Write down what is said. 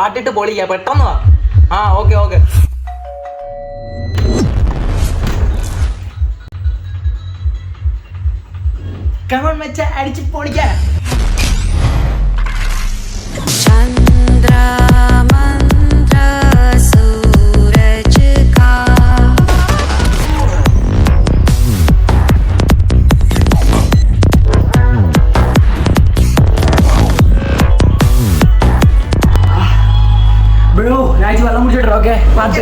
പാട്ടിട്ട് പൊളിക്ക, പെട്ടെന്ന് വാ. ആ ഓക്കെ ഓക്കെ. കമോൺ മച്ചാ, അടിച്ച് പൊളിക്കാം. ബ്രോ രാജു വെള്ളം കുടിച്ചിട്ടോ. ഓക്കെ പാട്ട്